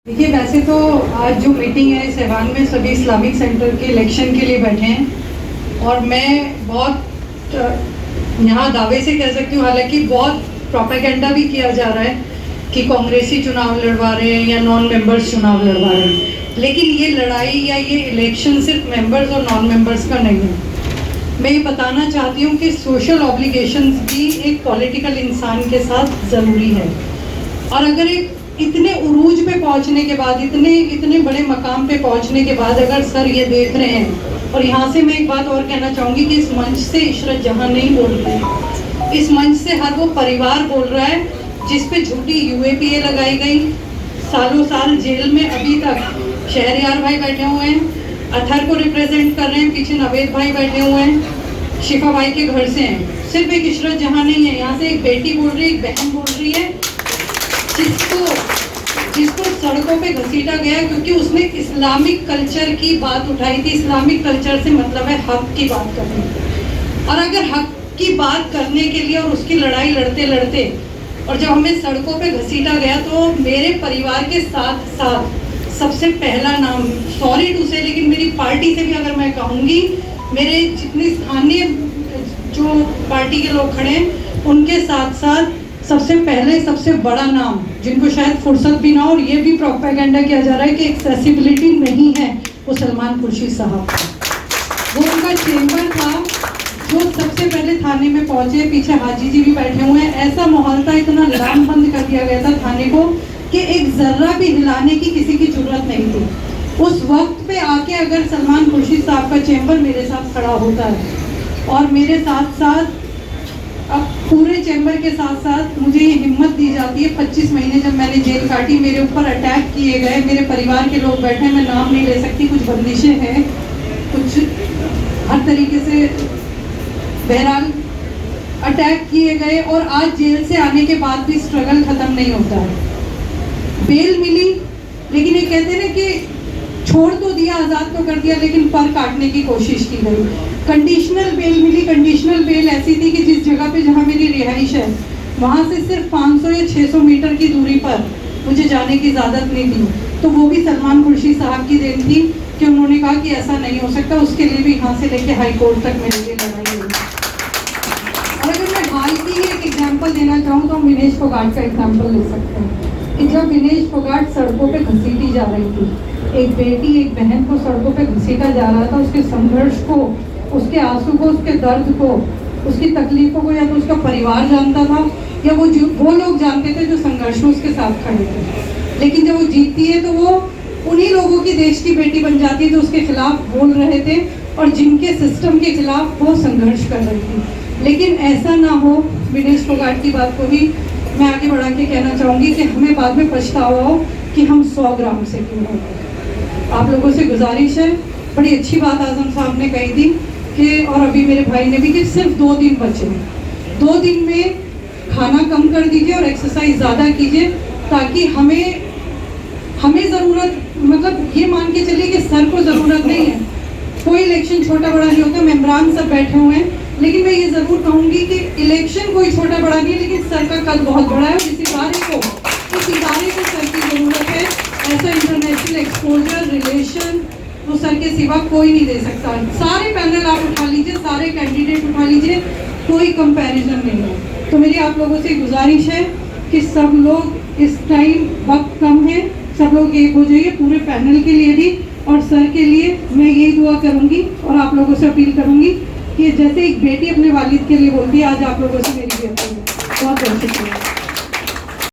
देखिए, वैसे तो आज जो मीटिंग है सेवान में सभी इस्लामिक सेंटर के इलेक्शन के लिए बैठे हैं और मैं बहुत यहाँ दावे से कह सकती हूँ, हालांकि बहुत प्रोपेगेंडा भी किया जा रहा है कि कांग्रेसी चुनाव लड़वा रहे हैं या नॉन मेंबर्स चुनाव लड़वा रहे हैं, लेकिन ये लड़ाई या ये इलेक्शन सिर्फ मेंबर्स और नॉन मेंबर्स का नहीं है। मैं ये बताना चाहती हूँ कि सोशल ऑब्लिगेशंस भी एक पॉलिटिकल इंसान के साथ ज़रूरी है। और अगर एक इतने उरूज पे पहुंचने के बाद, इतने बड़े मकाम पे पहुंचने के बाद अगर सर ये देख रहे हैं, और यहाँ से मैं एक बात और कहना चाहूँगी कि इस मंच से इशरत जहाँ नहीं बोल रही है, इस मंच से हर वो परिवार बोल रहा है जिस पे झूठी यूएपीए लगाई गई, सालों साल जेल में अभी तक शहरयार भाई बैठे हुए हैं, अथर को रिप्रेजेंट कर रहे हैं, पीछे नवेद भाई बैठे हुए हैं, शिफा भाई के घर से हैं। सिर्फ एक इशरत जहाँ नहीं है, यहाँ से एक बेटी बोल रही है, एक बहन बोल रही है जिसको सड़कों पे घसीटा गया क्योंकि उसने इस्लामिक कल्चर की बात उठाई थी। इस्लामिक कल्चर से मतलब है हक की बात करने, और अगर हक की बात करने के लिए और उसकी लड़ाई लड़ते लड़ते और जब हमें सड़कों पे घसीटा गया तो मेरे परिवार के साथ साथ सबसे पहला नाम, सॉरी टू से, लेकिन मेरी पार्टी से भी अगर मैं कहूँगी, मेरे जितने स्थानीय जो पार्टी के लोग खड़े हैं उनके साथ साथ सबसे पहले सबसे बड़ा नाम, जिनको शायद फुर्सत भी ना, और ये भी प्रोपेगेंडा किया जा रहा है कि एक्सेसिबिलिटी नहीं है, वो सलमान खुर्शीद साहब था। वो उनका चेंबर था जो सबसे पहले थाने में पहुंचे, पीछे हाजी जी भी बैठे हुए हैं। ऐसा माहौल था, इतना लाम बंद कर दिया गया था थाने को कि एक जर्रा भी हिलाने की किसी की जरूरत नहीं थी। उस वक्त पे आके अगर सलमान खुर्शीद साहब का चेंबर मेरे साथ खड़ा होता है और मेरे साथ साथ अब पूरे चैम्बर के साथ साथ मुझे ये हिम्मत दी जाती है। 25 महीने जब मैंने जेल काटी, मेरे ऊपर अटैक किए गए, मेरे परिवार के लोग बैठे, मैं नाम नहीं ले सकती, कुछ बंदिशें हैं, कुछ हर तरीके से, बहरहाल अटैक किए गए, और आज जेल से आने के बाद भी स्ट्रगल ख़त्म नहीं होता है। बेल मिली, लेकिन ये कहते हैं कि छोड़ तो दिया, आज़ाद तो कर दिया, लेकिन पर काटने की कोशिश की गई। कंडीशनल बेल मिली। कंडीशनल बेल ऐसी थी कि जिस जगह पे जहाँ मेरी रिहाइश है वहाँ से सिर्फ 500 या 600 मीटर की दूरी पर मुझे जाने की इजाज़त नहीं थी। तो वो भी सलमान खुर्शीद साहब की देन थी कि उन्होंने कहा कि ऐसा नहीं हो सकता। उसके लिए भी यहाँ से लेके हाई कोर्ट तक मेरे लिए लड़ाई हुई। और अगर मैं हाल की एक एग्जाम्पल देना चाहूँ तो हम विनेश फोगाट का एग्जाम्पल ले सकते हैं कि जब विनेश फोगाट सड़कों पर घसीटी जा रही थी, एक बेटी एक बहन को सड़कों पे घसीटा जा रहा था, उसके संघर्ष को, उसके आंसू को, उसके दर्द को, उसकी तकलीफों को या तो उसका परिवार जानता था या वो लोग जानते थे जो संघर्ष में उसके साथ खड़े थे। लेकिन जब वो जीतती है तो वो उन्हीं लोगों की देश की बेटी बन जाती है जो उसके खिलाफ बोल रहे थे और जिनके सिस्टम के खिलाफ वो संघर्ष कर रही थी। लेकिन ऐसा ना हो, विनेश फोगाट की बात को ही मैं आगे बढ़ा के कहना चाहूँगी कि हमें बाद में पछतावा हो कि हम 100 ग्राम से क्यों हो। आप लोगों से गुजारिश है, बड़ी अच्छी बात आजम साहब ने कही थी कि, और अभी मेरे भाई ने भी, कि सिर्फ 2 दिन बचे हैं। 2 दिन में खाना कम कर दीजिए और एक्सरसाइज ज़्यादा कीजिए, ताकि हमें ज़रूरत, मतलब ये मान के चलिए कि सर को ज़रूरत नहीं है, कोई इलेक्शन छोटा बड़ा नहीं होता, मेंबरान सब बैठे हुए हैं, लेकिन मैं ये ज़रूर कहूँगी कि इलेक्शन कोई छोटा बड़ा नहीं है, लेकिन सर का कद बहुत बड़ा है। इस इदारे को सर की ज़रूरत है। ऐसा इंटरनेशनल एक्सपोजर, रिलेशन वो सर के सिवा कोई नहीं दे सकता। सारे पैनल आप उठा लीजिए, सारे कैंडिडेट उठा लीजिए, कोई कंपैरिजन नहीं है। तो मेरी आप लोगों से गुजारिश है कि सब लोग, इस टाइम वक्त कम है, सब लोग एक हो जाइए, पूरे पैनल के लिए भी और सर के लिए मैं यही दुआ करूँगी और आप लोगों से अपील करूँगी कि जैसे एक बेटी अपने वालिद के लिए बोलती है, आज आप लोगों से मेरी भी अपील है। बहुत बहुत शुक्रिया।